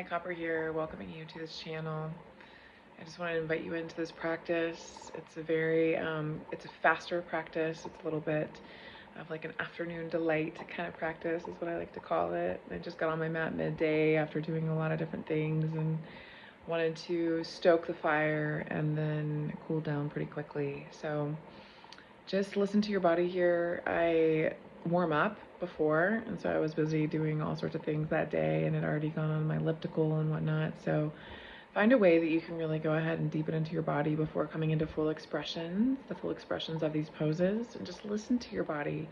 Hi, Copper here, welcoming you to this channel. I just wanted to invite you into this practice. It's it's a faster practice. It's a little bit of like an afternoon delight kind of practice is what I like to call it. I just got on my mat midday after doing a lot of different things and wanted to stoke the fire and then cool down pretty quickly. So just listen to your body here. I warm up before, and so I was busy doing all sorts of things that day and had already gone on my elliptical and whatnot. So find a way that you can really go ahead and deepen into your body before coming into full expressions, the full expressions of these poses, and just listen to your body.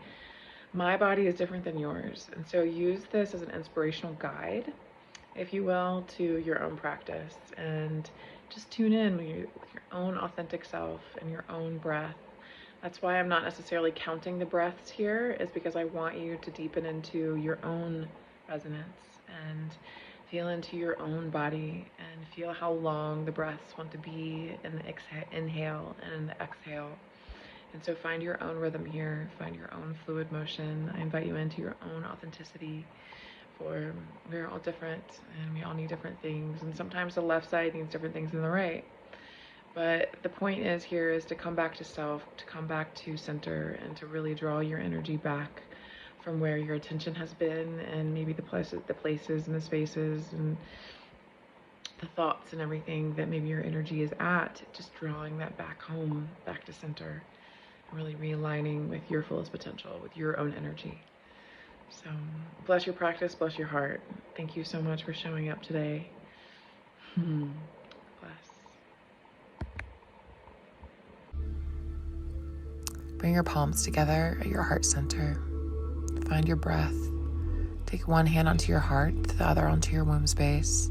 My body is different than yours, and so use this as an inspirational guide, if you will, to your own practice, and just tune in with your own authentic self and your own breath. That's why I'm not necessarily counting the breaths here, is because I want you to deepen into your own resonance and feel into your own body and feel how long the breaths want to be in the inhale and in the exhale. And so find your own rhythm here, find your own fluid motion. I invite you into your own authenticity, for we're all different and we all need different things. And sometimes the left side needs different things than the right. But the point is here is to come back to self, to come back to center, and to really draw your energy back from where your attention has been, and maybe the places and the spaces and the thoughts and everything that maybe your energy is at, just drawing that back home, back to center, and really realigning with your fullest potential, with your own energy. So bless your practice, bless your heart. Thank you so much for showing up today. Bless. Bring your palms together at your heart center. Find your breath. Take one hand onto your heart, the other onto your womb space,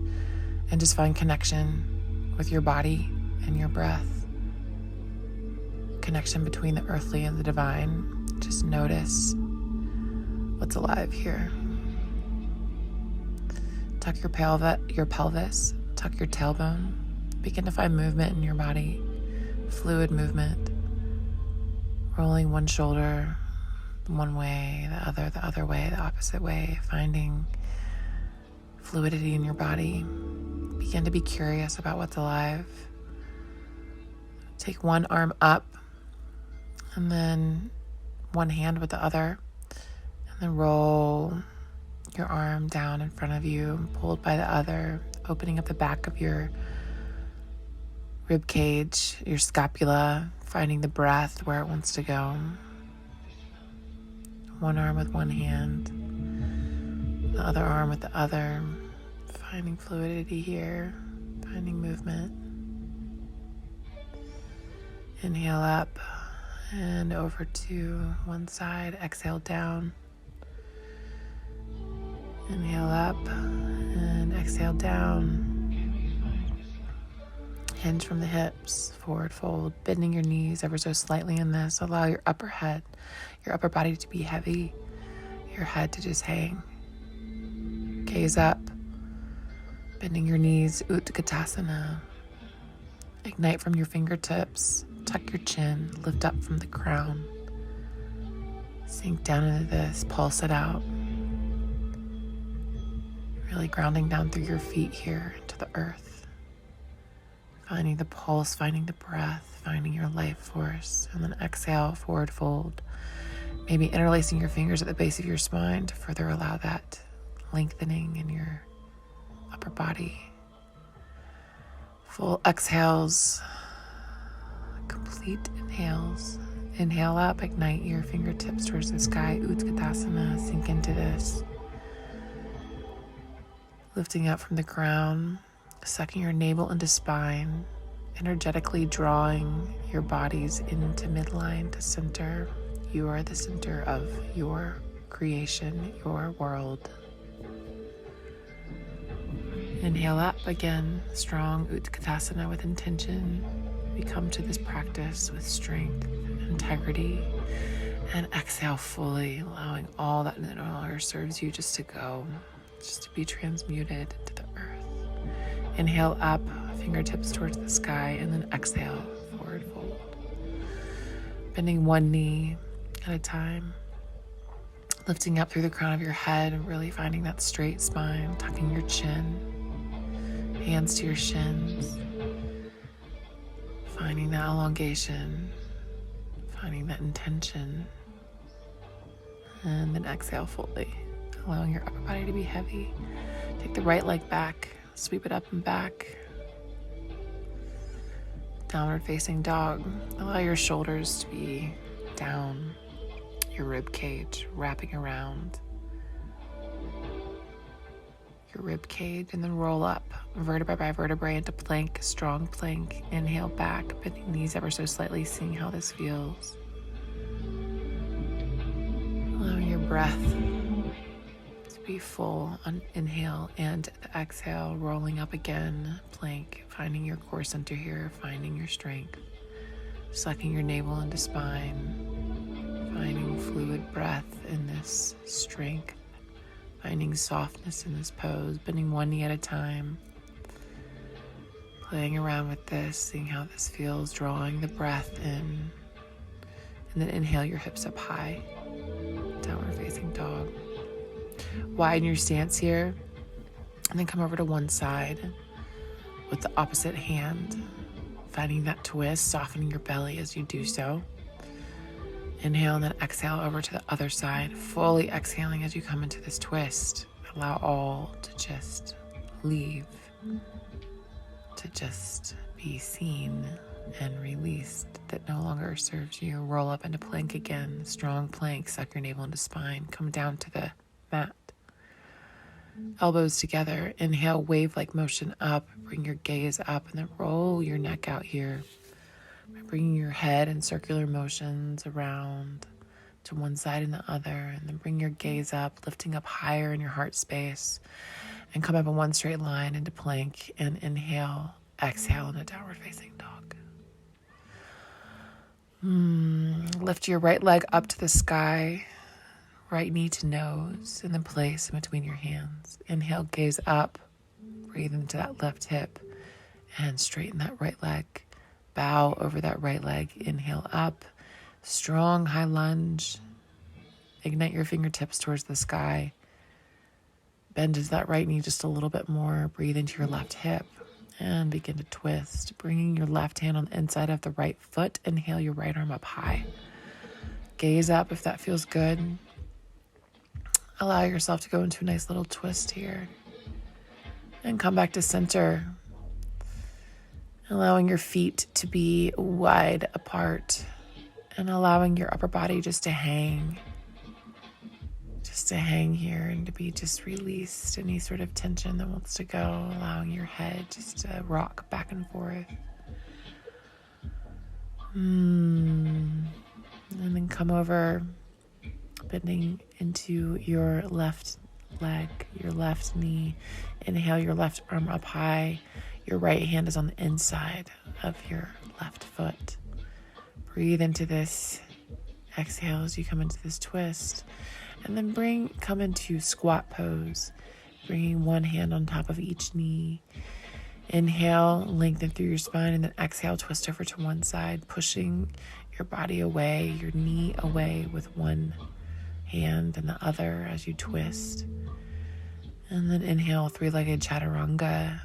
and just find connection with your body and your breath. Connection between the earthly and the divine. Just notice what's alive here. Tuck your pelvis, tuck your tailbone. Begin to find movement in your body, fluid movement. Rolling one shoulder one way, the other way, the opposite way, finding fluidity in your body. Begin to be curious about what's alive. Take one arm up and then one hand with the other, and then roll your arm down in front of you, pulled by the other, opening up the back of your rib cage, your scapula, finding the breath where it wants to go. One arm with one hand, the other arm with the other, finding fluidity here, finding movement. Inhale up and over to one side, exhale down. Inhale up and exhale down. Hinge from the hips, forward fold, bending your knees ever so slightly in this. Allow your upper body to be heavy, your head to just hang. Gaze up, bending your knees, Utkatasana. Ignite from your fingertips, tuck your chin, lift up from the crown. Sink down into this, pulse it out. Really grounding down through your feet here into the earth. Finding the pulse, finding the breath, finding your life force. And then exhale, forward fold. Maybe interlacing your fingers at the base of your spine to further allow that lengthening in your upper body. Full exhales, complete inhales. Inhale up, ignite your fingertips towards the sky, Utkatasana, sink into this. Lifting up from the ground. Sucking your navel into spine, energetically drawing your bodies into midline to center. You are the center of your creation, your world. Inhale up again, strong Utkatasana with intention. We come to this practice with strength, integrity, and exhale fully, allowing all that no longer serves you just to go, just to be transmuted into the earth. Inhale up, fingertips towards the sky, and then exhale, forward fold. Bending one knee at a time. Lifting up through the crown of your head and really finding that straight spine, tucking your chin. Hands to your shins. Finding that elongation. Finding that intention. And then exhale fully, allowing your upper body to be heavy. Take the right leg back, sweep it up and back. Downward facing dog. Allow your shoulders to be down, your rib cage wrapping around your rib cage, and then roll up vertebrae by vertebrae into plank, strong plank. Inhale back, bending knees ever so slightly, seeing how this feels. Allowing your breath to be full on inhale and the exhale, rolling up again, plank, finding your core center here, finding your strength, sucking your navel into spine, finding fluid breath in this strength, finding softness in this pose, bending one knee at a time, playing around with this, seeing how this feels, drawing the breath in, and then inhale your hips up high, downward facing dog. Widen your stance here, and then come over to one side with the opposite hand, finding that twist, softening your belly as you do so. Inhale and then exhale over to the other side, fully exhaling as you come into this twist. Allow all to just leave, to just be seen and released that no longer serves you. Roll up into plank again, strong plank, suck your navel into spine, come down to the mat. Elbows together, inhale, wave-like motion up, bring your gaze up, and then roll your neck out here. Bringing your head in circular motions around to one side and the other, and then bring your gaze up, lifting up higher in your heart space, and come up in one straight line into plank, and inhale, exhale into downward facing dog. Lift your right leg up to the sky, right knee to nose, and then place in between your hands. Inhale, gaze up, breathe into that left hip, and straighten that right leg. Bow over that right leg, inhale up, strong high lunge, ignite your fingertips towards the sky, bend into that right knee just a little bit more, breathe into your left hip, and begin to twist, bringing your left hand on the inside of the right foot, inhale your right arm up high, gaze up if that feels good, allow yourself to go into a nice little twist here, and come back to center. Allowing your feet to be wide apart and allowing your upper body just to hang here and to be just released, any sort of tension that wants to go, allowing your head just to rock back and forth. And then come over, bending into your left leg, your left knee. Inhale your left arm up high. Your right hand is on the inside of your left foot. Breathe into this. Exhale as you come into this twist. And then come into squat pose, bringing one hand on top of each knee. Inhale, lengthen through your spine, and then exhale, twist over to one side, pushing your body away, your knee away with one hand and the other as you twist. And then inhale, three-legged chaturanga.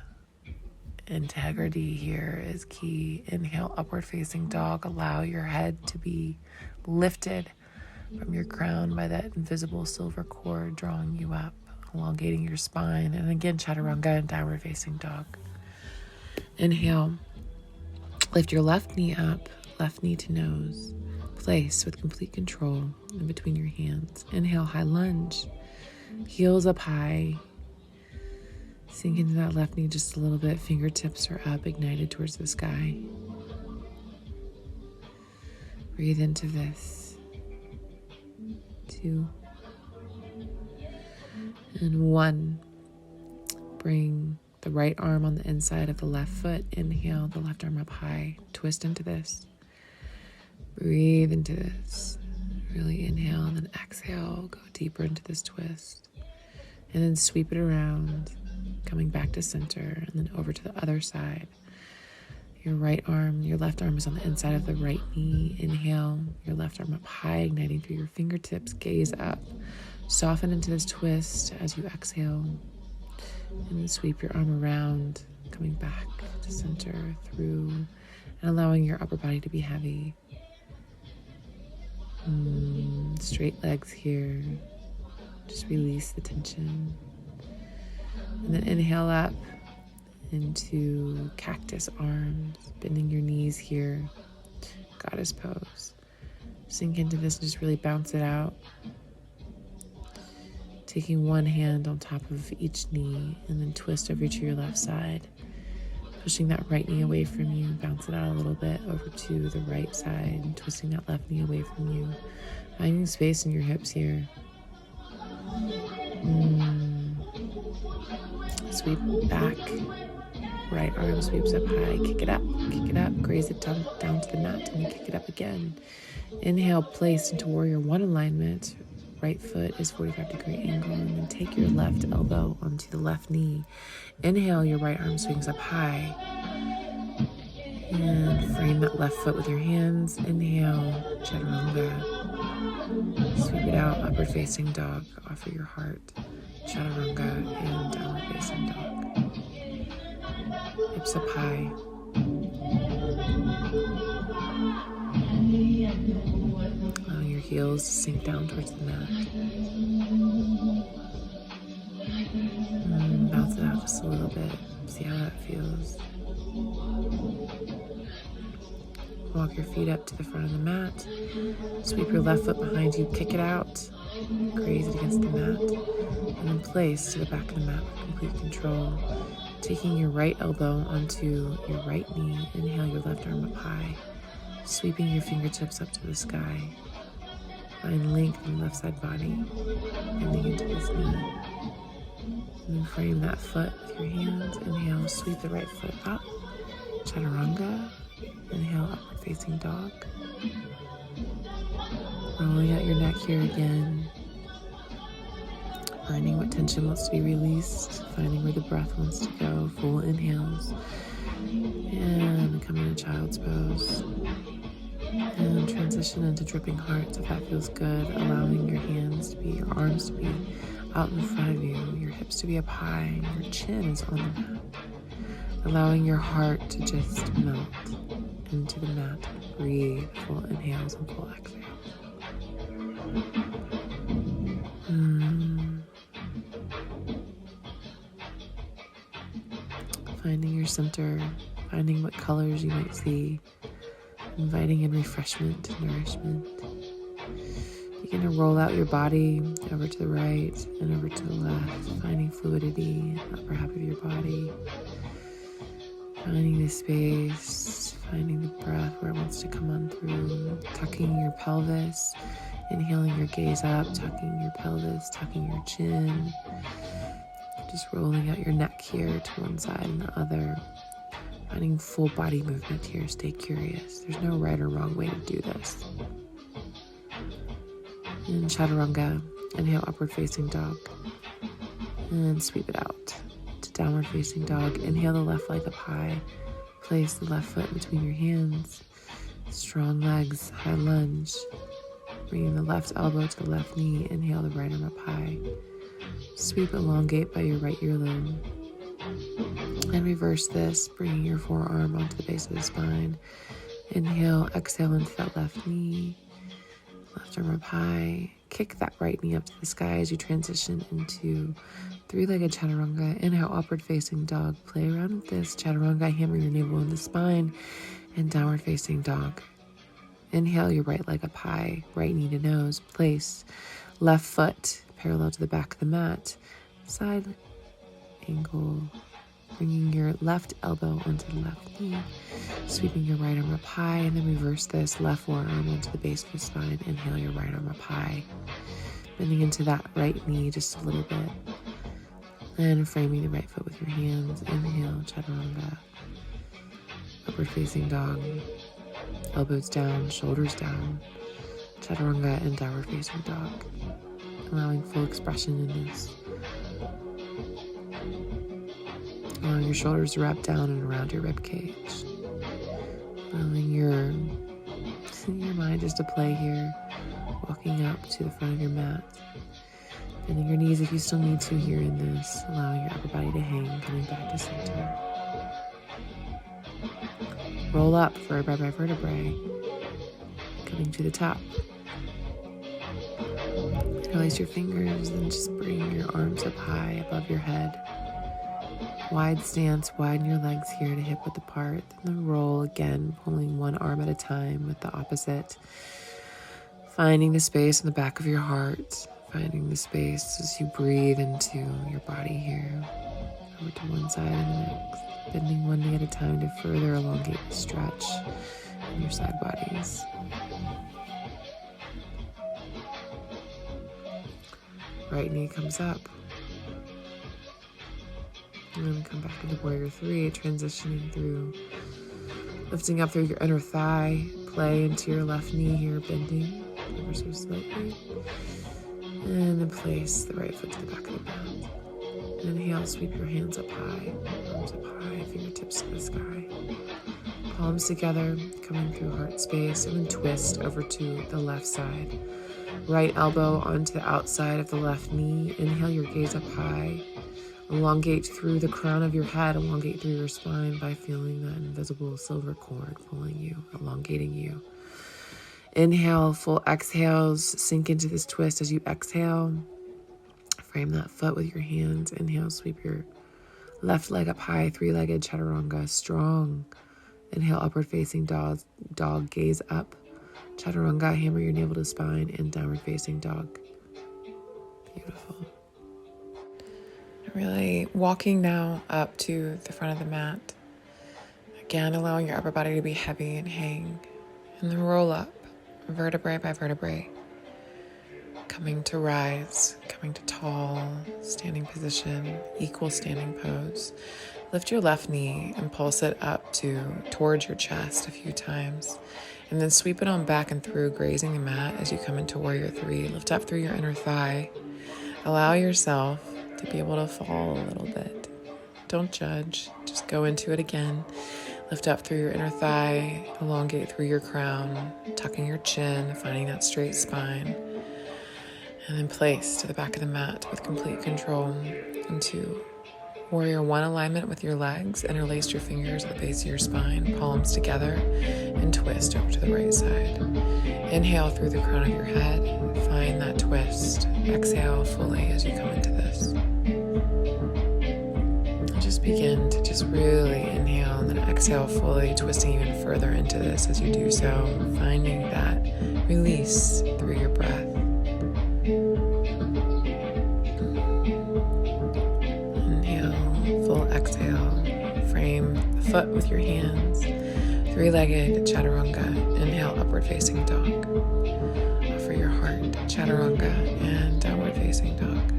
Integrity here is key. Inhale, upward facing dog. Allow your head to be lifted from your crown by that invisible silver cord drawing you up, elongating your spine. And again, chaturanga and downward facing dog. Inhale, lift your left knee up, left knee to nose. Place with complete control in between your hands. Inhale, high lunge, heels up high. Sink into that left knee just a little bit. Fingertips are up, ignited towards the sky. Breathe into this. 2 and 1. Bring the right arm on the inside of the left foot. Inhale, the left arm up high. Twist into this. Breathe into this. Really inhale and then exhale. Go deeper into this twist. And then sweep it around. Coming back to center and then over to the other side. Your left arm is on the inside of the right knee. Inhale, your left arm up high, igniting through your fingertips. Gaze up. Soften into this twist as you exhale. And then sweep your arm around, coming back to center through and allowing your upper body to be heavy. Straight legs here. Just release the tension. And then inhale up into cactus arms, bending your knees here. Goddess pose. Sink into this and just really bounce it out. Taking one hand on top of each knee and then twist over to your left side. Pushing that right knee away from you, bounce it out a little bit over to the right side and twisting that left knee away from you. Finding space in your hips here. Sweep back. Right arm sweeps up high. Kick it up, graze it down to the mat, and then kick it up again. Inhale, place into warrior one alignment. Right foot is 45-degree angle, and then take your left elbow onto the left knee. Inhale, your right arm swings up high. And frame that left foot with your hands. Inhale, chaturanga. Sweep it out, upward facing dog. Offer your heart, chaturanga, and downward facing dog. Hips up high. Allow your heels to sink down towards the mat. Bounce it out just a little bit. See how that feels. Walk your feet up to the front of the mat. Sweep your left foot behind you. Kick it out. Graze it against the mat. And then place to the back of the mat with complete control. Taking your right elbow onto your right knee. Inhale your left arm up high. Sweeping your fingertips up to the sky. Find length in the left side body. Bending into this knee. And then frame that foot with your hands. Inhale, sweep the right foot up. Chaturanga. Inhale, upward facing dog. Rolling out your neck here again. Finding what tension wants to be released. Finding where the breath wants to go. Full inhales. And come into child's pose. And transition into dripping hearts if that feels good. Allowing your arms to be out in front of you. Your hips to be up high. Your chin is on the mat. Allowing your heart to just melt into the mat. Breathe. Full inhales and full exhales. Finding your center, finding what colors you might see, inviting in refreshment and nourishment. Begin to roll out your body over to the right and over to the left, finding fluidity in the upper half of your body, finding the space, finding the breath where it wants to come on through, tucking your pelvis, inhaling your gaze up, tucking your pelvis, tucking your chin. Just rolling out your neck here to one side and the other. Finding full body movement here. Stay curious. There's no right or wrong way to do this. And chaturanga. Inhale, upward facing dog. And sweep it out to downward facing dog. Inhale the left leg up high. Place the left foot between your hands. Strong legs, high lunge. Bringing the left elbow to the left knee. Inhale the right arm up high. Sweep, elongate by your right earlobe. And reverse this, bringing your forearm onto the base of the spine. Inhale, exhale into that left knee. Left arm up high. Kick that right knee up to the sky as you transition into three-legged chaturanga. Inhale, upward facing dog. Play around with this. Chaturanga, hammer your navel in the spine. And downward facing dog. Inhale, your right leg up high. Right knee to nose. Place left foot parallel to the back of the mat. Side angle. Bringing your left elbow onto the left knee. Sweeping your right arm up high. And then reverse this. Left forearm onto the base of the spine. Inhale your right arm up high. Bending into that right knee just a little bit. And framing the right foot with your hands. Inhale, chaturanga. Upward facing dog. Elbows down, shoulders down. Chaturanga and downward facing dog. Allowing full expression in this. Allowing your shoulders to wrap down and around your rib cage. Allowing your mind just to play here. Walking up to the front of your mat. Bending your knees if you still need to here in this. Allowing your upper body to hang, coming back to center. Roll up vertebrae by vertebrae, coming to the top. Release your fingers and just bring your arms up high above your head. Wide stance, widen your legs here to hip width apart. Then roll again, pulling one arm at a time with the opposite. Finding the space in the back of your heart. Finding the space as you breathe into your body here. Over to one side and the next. Bending one knee at a time to further elongate the stretch in your side bodies. Right knee comes up. And then come back into warrior 3, transitioning through, lifting up through your inner thigh, play into your left knee here, bending ever so slightly. And then place the right foot to the back of the mat. Inhale, sweep your hands up high, arms up high, fingertips to the sky. Palms together, coming through heart space, and then twist over to the left side. Right elbow onto the outside of the left knee. Inhale, your gaze up high. Elongate through the crown of your head, elongate through your spine by feeling that invisible silver cord pulling you, elongating you. Inhale, full exhales, sink into this twist as you exhale. Frame that foot with your hands. Inhale, sweep your left leg up high, three-legged chaturanga, strong. Inhale, upward facing dog, gaze up. Chaturanga, hammer your navel to spine, and downward facing dog. Beautiful. Really walking now up to the front of the mat. Again, allowing your upper body to be heavy and hang. And then roll up, vertebrae by vertebrae. Coming to rise, coming to tall, standing position, equal standing pose. Lift your left knee and pulse it up towards your chest a few times. And then sweep it on back and through, grazing the mat as you come into warrior 3. Lift up through your inner thigh. Allow yourself to be able to fall a little bit. Don't judge, just go into it again. Lift up through your inner thigh, elongate through your crown, tucking your chin, finding that straight spine. And then place to the back of the mat with complete control into warrior 1 alignment with your legs. Interlace your fingers at the base of your spine, palms together, and twist over to the right side. Inhale through the crown of your head, find that twist. Exhale fully as you come into this. And just begin to just really inhale and then exhale fully, twisting even further into this as you do so, finding that release through your breath. Full exhale, frame the foot with your hands, three-legged chaturanga. Inhale, upward facing dog. Offer your heart, chaturanga, and downward facing dog.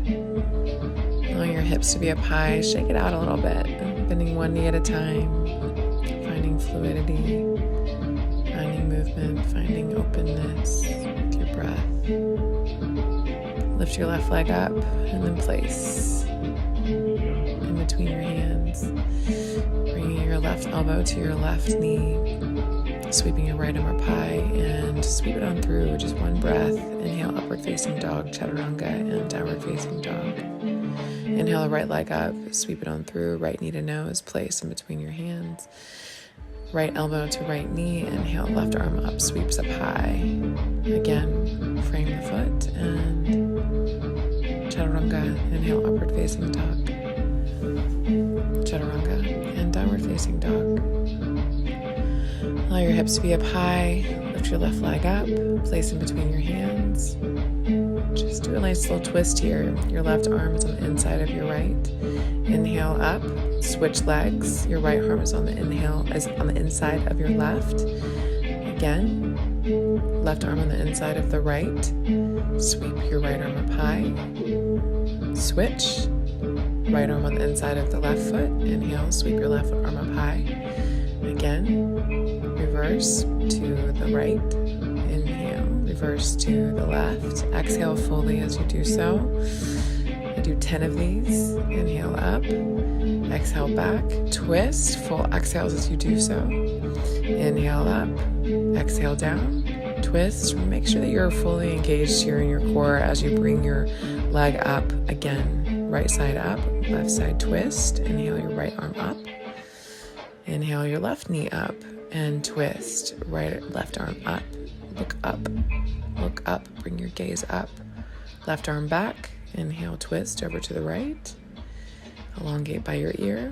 Allowing your hips to be up high, shake it out a little bit, bending one knee at a time, finding fluidity, finding movement, finding openness with your breath. Lift your left leg up and then place between your hands, bringing your left elbow to your left knee, sweeping your right arm up high, and sweep it on through with just one breath. Inhale, upward facing dog, chaturanga, and downward facing dog. Inhale the right leg up, sweep it on through, right knee to nose, place in between your hands. Right elbow to right knee, inhale, left arm up, sweeps up high. Again, frame the foot, and chaturanga, inhale, upward facing dog. Chaturanga, and downward facing dog. Allow your hips to be up high. Lift your left leg up. Place in between your hands. Just do a nice little twist here. Your left arm is on the inside of your right. Inhale up. Switch legs. Your right arm is on the inside of your left. Again. Left arm on the inside of the right. Sweep your right arm up high. Switch. Right arm on the inside of the left foot. Inhale, sweep your left arm up high. Again, reverse to the right. Inhale, reverse to the left. Exhale fully as you do so. I do 10 of these. Inhale up, exhale back, twist, full exhales as you do so. Inhale up, exhale down, twist. Make sure that you're fully engaged here in your core as you bring your leg up again. Right side up, left side twist. Inhale your right arm up. Inhale your left knee up. and twist. Left arm up, look up, bring your gaze up. Left arm back, inhale, twist over to the right. Elongate by your ear.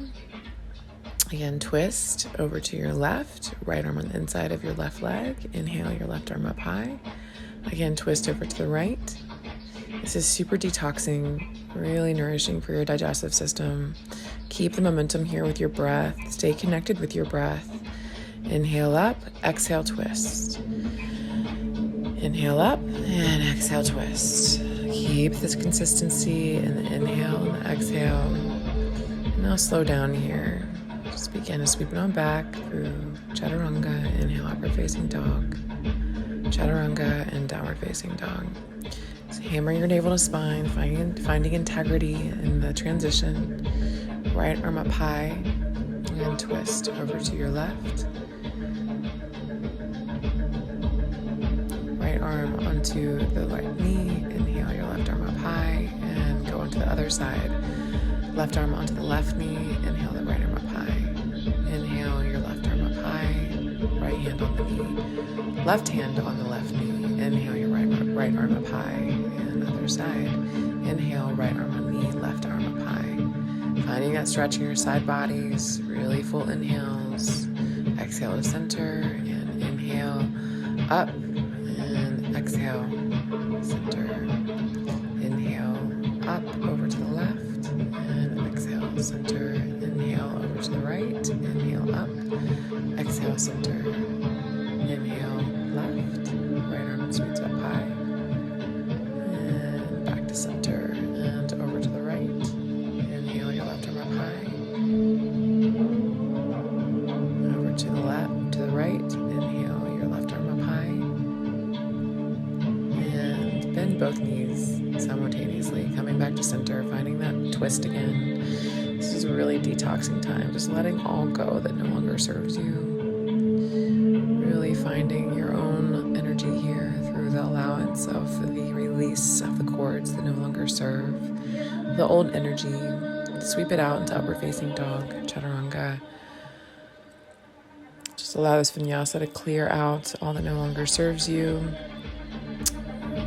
Again, twist over to your left, right arm on the inside of your left leg. Inhale, your left arm up high. Again, twist over to the right. This is super detoxing, really nourishing for your digestive system. Keep the momentum here with your breath. Stay connected with your breath. Inhale up, exhale, twist. Inhale up and exhale, twist. Keep this consistency in the inhale and the exhale. Now slow down here. Just begin to sweep it on back through chaturanga. Inhale, upward facing dog. Chaturanga and downward facing dog. So hammer your navel to spine, finding integrity in the transition. Right arm up high and twist over to your left. Right arm onto the right knee. Inhale, your left arm up high and go onto the other side. Left arm onto the left knee. Inhale, the right arm up high. Inhale, your left arm up high. Right hand on the knee. Left hand on the left knee. Inhale, your right arm up high. And other side. Inhale, right arm on knee. Left arm up high. Finding that stretch in your side bodies. Really full inhales. Exhale to center. And inhale up. And exhale, center. Inhale up over to the left. And exhale, center. Inhale over to the right. Inhale up. Exhale, center. Inhale left. Right arm sweeps up high. And back to center. And over to the right. Inhale, your left arm up high. Over to the left, to the right. Inhale, your left arm up high. And bend both knees simultaneously, coming back to center, finding that twist again. This is a really detoxing time, just letting all go that no longer serves you. Really finding your own energy here through the allowance of the release of the cords that no longer serve. The old energy, sweep it out into upward facing dog, chaturanga. Just allow this vinyasa to clear out all that no longer serves you.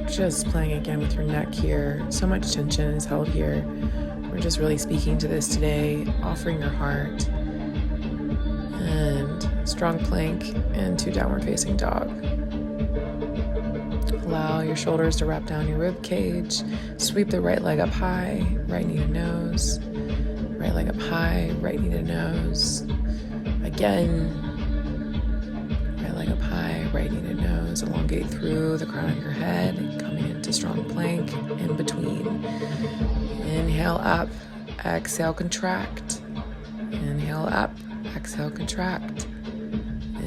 Just playing again with your neck here. So much tension is held here. We're just really speaking to this today, offering your heart. And strong plank into downward facing dog. Allow your shoulders to wrap down your rib cage. Sweep the right leg up high, right knee to nose. Right leg up high, right knee to nose. Again. Right leg up high, right knee to nose. Elongate through the crown of your head, coming into strong plank in between. Inhale up, exhale, contract. Inhale up, exhale, contract.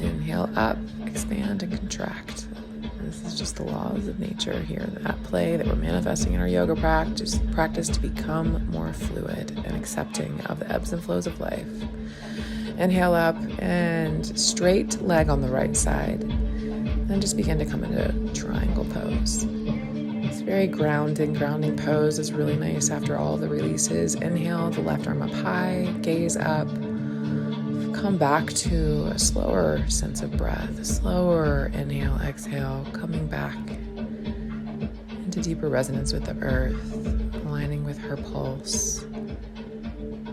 Inhale up, expand and contract. This is just the laws of nature here at play that we're manifesting in our yoga practice to become more fluid and accepting of the ebbs and flows of life. Inhale up and straight leg on the right side. Then just begin to come into triangle pose. It's very grounding pose is really nice after all the releases. Inhale, the left arm up high, gaze up. Come back to a slower sense of breath, a slower inhale, exhale, coming back into deeper resonance with the earth, aligning with her pulse,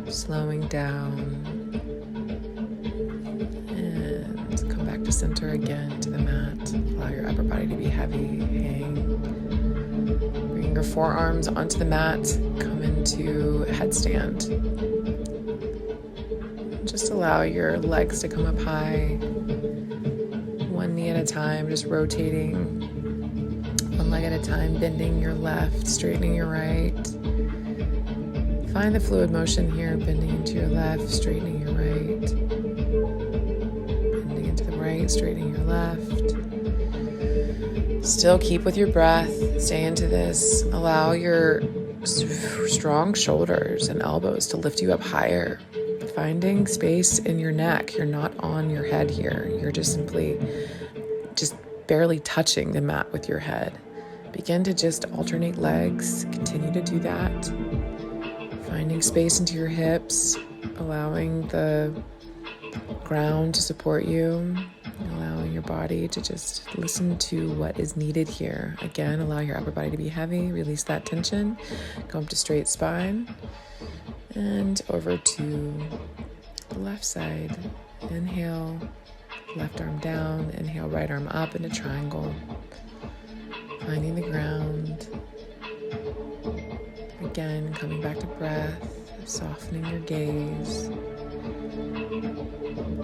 slowing down, and come back to center again to the mat. Allow your upper body to be heavy, hang. Bring your forearms onto the mat, come into headstand. Just allow your legs to come up high, one knee at a time, just rotating, one leg at a time, bending your left, straightening your right. Find the fluid motion here, bending into your left, straightening your right, bending into the right, straightening your left. Still keep with your breath, stay into this. Allow your strong shoulders and elbows to lift you up higher. Finding space in your neck. You're not on your head here. You're just barely touching the mat with your head. Begin to just alternate legs. Continue to do that. Finding space into your hips, allowing the ground to support you, allowing your body to just listen to what is needed here. Again, allow your upper body to be heavy, release that tension, come up to straight spine, and over to the left side. Inhale, left arm down, inhale, right arm up into triangle, finding the ground. Again, coming back to breath, softening your gaze,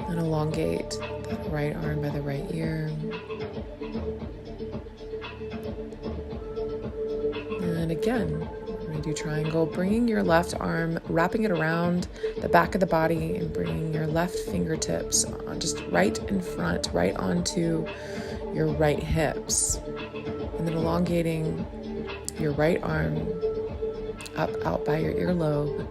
and elongate that right arm by the right ear. And again, we're going to do triangle, bringing your left arm, wrapping it around the back of the body and bringing your left fingertips on, just right in front, right onto your right hips. And then elongating your right arm up out by your earlobe.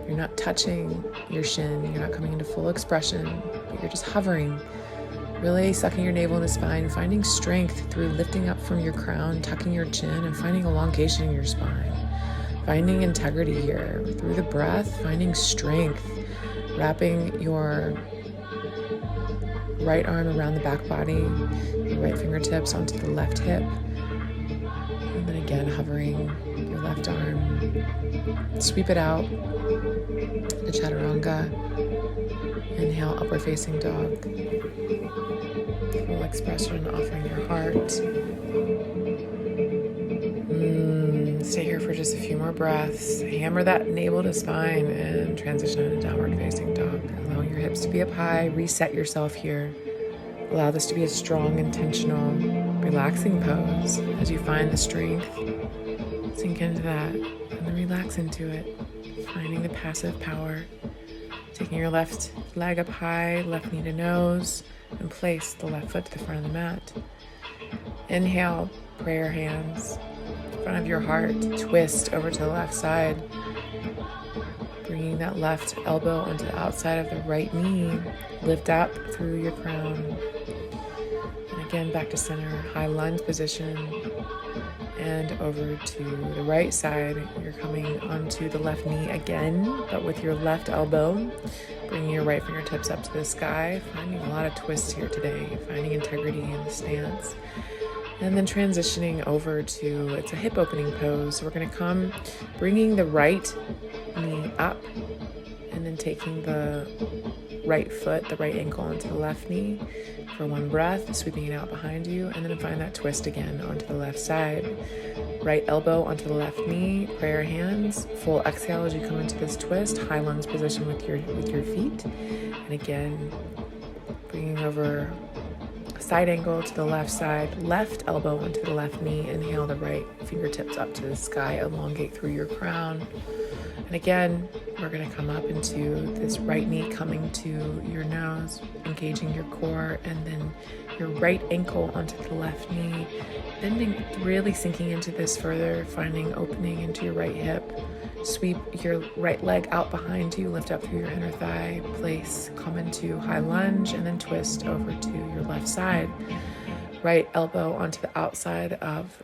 You're not touching your shin, you're not coming into full expression, but you're just hovering, really sucking your navel in the spine, finding strength through lifting up from your crown, tucking your chin, and finding elongation in your spine. Finding integrity here through the breath, finding strength, wrapping your right arm around the back body, your right fingertips onto the left hip, and then again hovering your left arm. Sweep it out, the chaturanga. Inhale, upward facing dog. Full expression, offering your heart. Stay here for just a few more breaths. Hammer that navel to spine and transition into downward facing dog. Allowing your hips to be up high. Reset yourself here. Allow this to be a strong, intentional, relaxing pose. As you find the strength, sink into that and then relax into it. Finding the passive power. Taking your left leg up high, left knee to nose, and place the left foot to the front of the mat. Inhale, prayer hands in front of your heart, twist over to the left side, bringing that left elbow onto the outside of the right knee, lift up through your crown, and again back to center, high lunge position, and over to the right side. You're coming onto the left knee again, but with your left elbow, bringing your right fingertips up to the sky, finding a lot of twists here today, finding integrity in the stance. And then transitioning over to, it's a hip opening pose. So we're gonna come bringing the right knee up and then taking the right foot, the right ankle onto the left knee for one breath, sweeping it out behind you, and then find that twist again onto the left side. Right elbow onto the left knee, prayer hands, full exhale as you come into this twist, high lunge position with your feet. And again, bringing over side angle to the left side, left elbow onto the left knee, inhale the right fingertips up to the sky, elongate through your crown. And again, we're going to come up into this right knee coming to your nose, engaging your core, and then your right ankle onto the left knee, bending, really sinking into this further, finding opening into your right hip. Sweep your right leg out behind you, lift up through your inner thigh, place, come into high lunge, and then twist over to your left side. Right elbow onto the outside of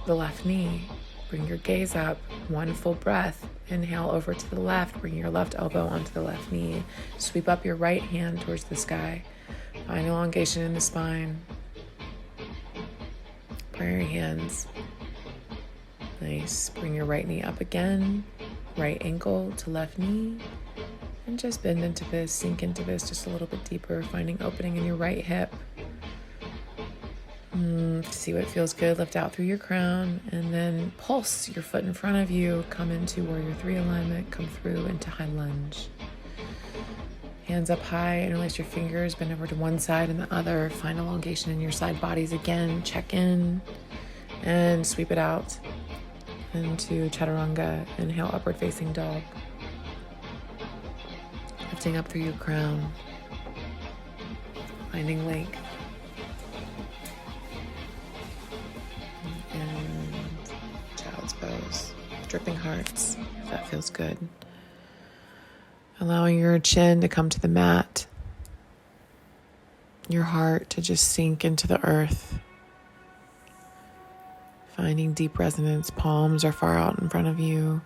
the left knee. Bring your gaze up, one full breath. Inhale over to the left, bring your left elbow onto the left knee. Sweep up your right hand towards the sky. Find elongation in the spine. Prayer hands. Nice. Bring your right knee up again. Right ankle to left knee. And just bend into this, sink into this just a little bit deeper, finding opening in your right hip. See what feels good. Lift out through your crown and then pulse your foot in front of you. Come into warrior three alignment. Come through into high lunge. Hands up high, interlace your fingers, bend over to one side and the other. Find elongation in your side bodies again. Check in and sweep it out into chaturanga. Inhale, upward facing dog. Lifting up through your crown. Finding length. And child's pose. Dripping hearts. That feels good. Allowing your chin to come to the mat. Your heart to just sink into the earth. Finding deep resonance. Palms are far out in front of you.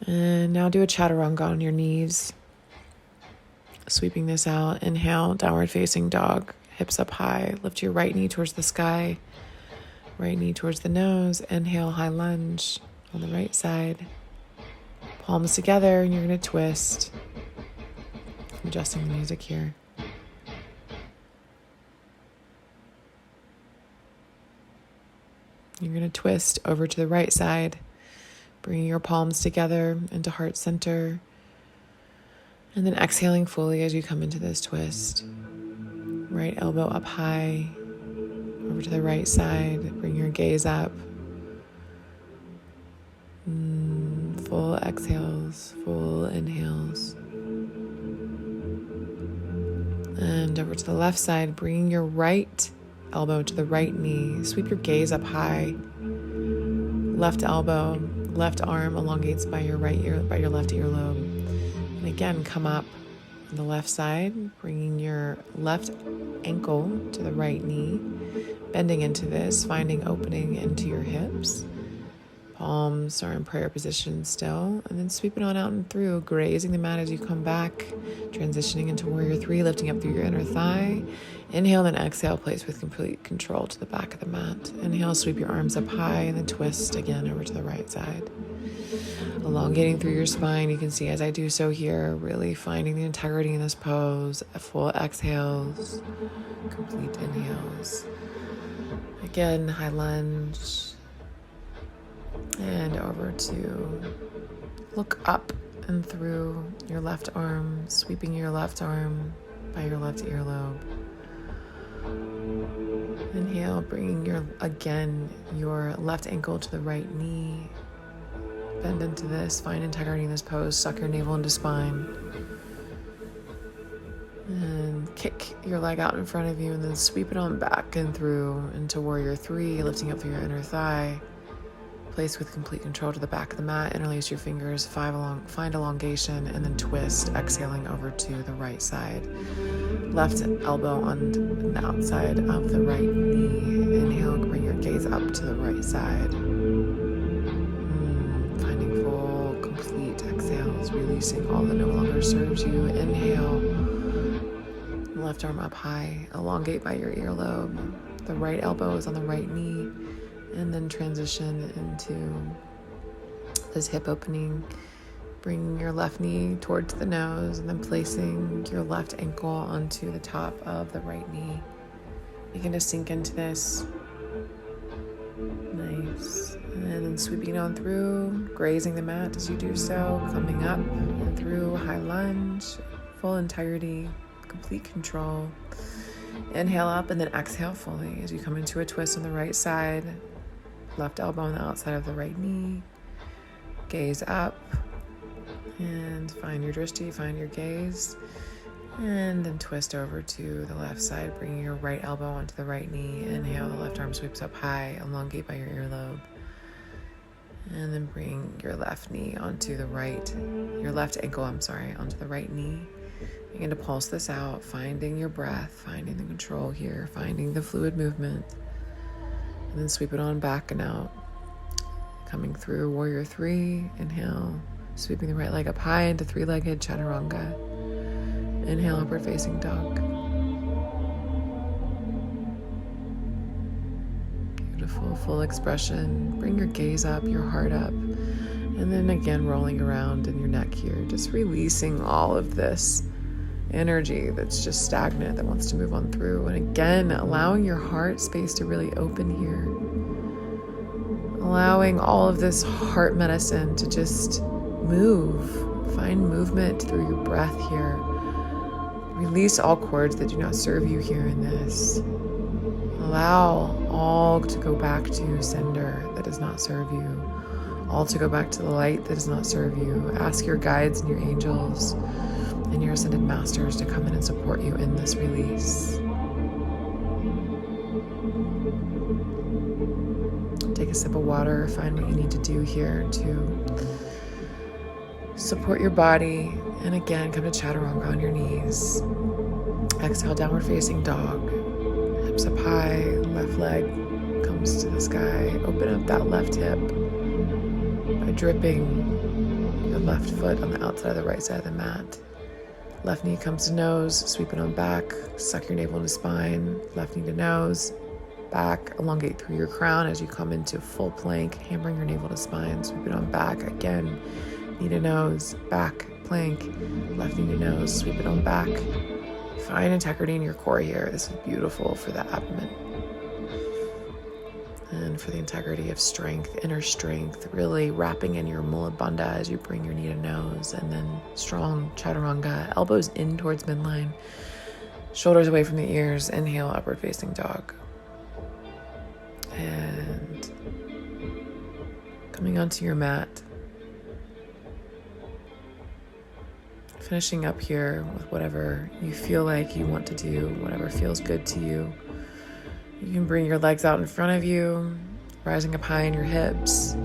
And now do a chaturanga on your knees. Sweeping this out, inhale, downward facing dog, hips up high. Lift your right knee towards the sky, right knee towards the nose. Inhale, high lunge on the right side. Palms together, and you're going to twist. I'm adjusting the music here. You're going to twist over to the right side, bringing your palms together into heart center. And then exhaling fully as you come into this twist. Right elbow up high, over to the right side. Bring your gaze up. Full exhales, full inhales. And over to the left side, bringing your right elbow to the right knee. Sweep your gaze up high. Left elbow, left arm elongates by your left earlobe. And again, come up on the left side, bringing your left ankle to the right knee, bending into this, finding opening into your hips. Palms are in prayer position still, and then sweep it on out and through, grazing the mat as you come back, transitioning into warrior 3, lifting up through your inner thigh. Inhale, then exhale, place with complete control to the back of the mat. Inhale, sweep your arms up high, and then twist again over to the right side. Elongating through your spine, you can see as I do so here, really finding the integrity in this pose. Full exhales, complete inhales. Again, high lunge. And over to look up and through your left arm, sweeping your left arm by your left earlobe. Inhale, bringing your left ankle to the right knee. Bend into this, find integrity in this pose, suck your navel into spine. And kick your leg out in front of you, and then sweep it on back and through into warrior 3, lifting up through your inner thigh. Place with complete control to the back of the mat. Interlace your fingers, find elongation, and then twist, exhaling over to the right side. Left elbow on the outside of the right knee. Inhale, bring your gaze up to the right side. Finding full, complete exhales, releasing all that no longer serves you. Inhale, left arm up high, elongate by your earlobe. The right elbow is on the right knee. And then transition into this hip opening, bringing your left knee towards the nose and then placing your left ankle onto the top of the right knee. Begin to sink into this. Nice. And then sweeping on through, grazing the mat as you do so, coming up and through, high lunge, full integrity, complete control. Inhale up and then exhale fully as you come into a twist on the right side. Left elbow on the outside of the right knee. Gaze up and find your drishti, find your gaze. And then twist over to the left side, bringing your right elbow onto the right knee. Inhale, the left arm sweeps up high, elongate by your earlobe. And then bring your left knee onto the right, your left ankle, onto the right knee. Begin to pulse this out, finding your breath, finding the control here, finding the fluid movement. And then sweep it on back and out. Coming through warrior 3, inhale, sweeping the right leg up high into 3-legged chaturanga. Inhale, upward facing dog. Beautiful, full expression. Bring your gaze up, your heart up. And then again, rolling around in your neck here, just releasing all of this energy that's just stagnant, that wants to move on through. And again, allowing your heart space to really open here. Allowing all of this heart medicine to just move. Find movement through your breath here. Release all cords that do not serve you here in this. Allow all to go back to sender that does not serve you. All to go back to the light that does not serve you. Ask your guides and your angels and your ascended masters to come in and support you in this release. Take a sip of water, find what you need to do here to support your body. And again, come to chaturanga on your knees. Exhale, downward facing dog. Hips up high, left leg comes to the sky. Open up that left hip by dripping your left foot on the outside of the right side of the mat. Left knee comes to nose, sweep it on back, suck your navel into spine, left knee to nose, back, elongate through your crown as you come into full plank, hammering your navel to spine, sweep it on back, again, knee to nose, back, plank, left knee to nose, sweep it on back. Find integrity in your core here. This is beautiful for the abdomen. And for the integrity of strength, inner strength, really wrapping in your mula bandha as you bring your knee to nose, and then strong chaturanga, elbows in towards midline, shoulders away from the ears, inhale, upward facing dog. And coming onto your mat, finishing up here with whatever you feel like you want to do, whatever feels good to you. You can bring your legs out in front of you, rising up high in your hips,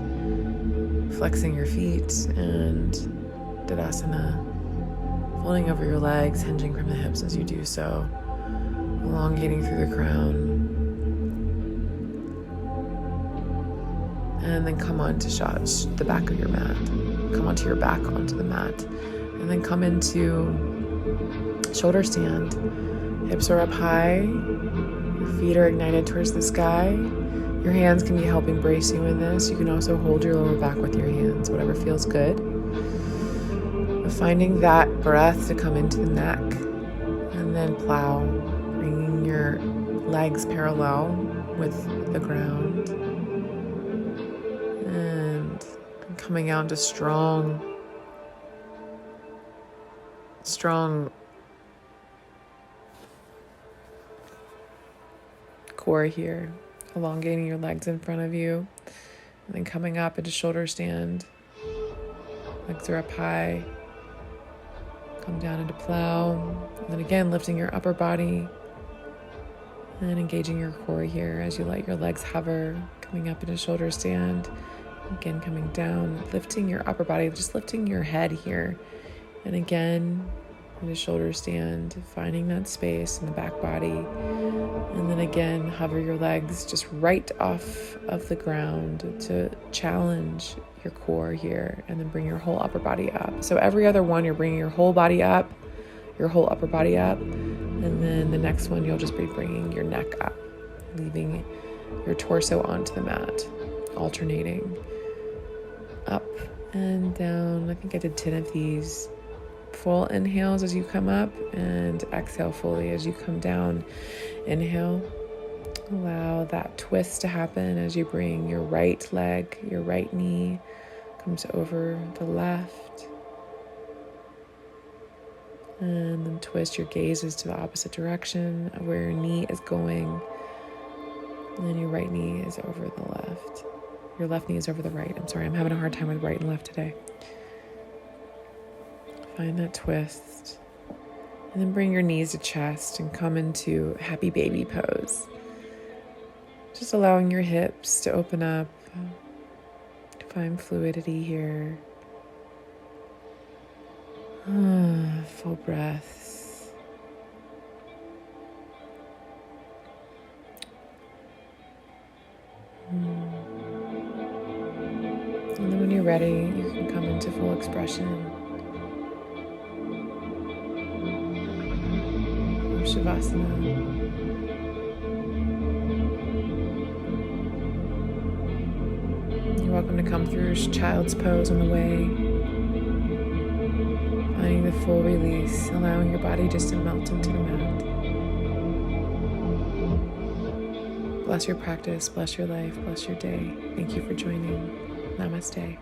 flexing your feet, and Tadasana, folding over your legs, hinging from the hips as you do so, elongating through the crown. And then come on to the back of your mat. Come onto your back onto the mat. And then come into shoulder stand. Hips are up high. Your feet are ignited towards the sky. Your hands can be helping brace you in this. You can also hold your lower back with your hands, whatever feels good. But finding that breath to come into the neck. And then plow, bringing your legs parallel with the ground. And coming out into strong core here, elongating your legs in front of you, and then coming up into shoulder stand. Legs are up high. Come down into plow, and then again lifting your upper body and engaging your core here as you let your legs hover, coming up into shoulder stand. Again, coming down, lifting your upper body, just lifting your head here, and again into shoulder stand, finding that space in the back body. And then again, hover your legs just right off of the ground to challenge your core here, and then bring your whole upper body up. So every other one, you're bringing your whole body up, your whole upper body up. And then the next one, you'll just be bringing your neck up, leaving your torso onto the mat, alternating up and down. I think I did 10 of these. Full inhales as you come up, and exhale fully as you come down. Inhale. Allow that twist to happen as you bring your right leg, your right knee comes over the left. And then twist your gazes to the opposite direction of where your knee is going. And then your right knee is over the left. Your left knee is over the right. I'm sorry, I'm having a hard time with right and left today. Find that twist. And then bring your knees to chest and come into happy baby pose. Just allowing your hips to open up. Find fluidity here. Full breaths. And then when you're ready, you can come into full expression. Shavasana. You're welcome to come through child's pose on the way. Finding the full release, allowing your body just to melt into the mat. Bless your practice, bless your life, bless your day. Thank you for joining. Namaste.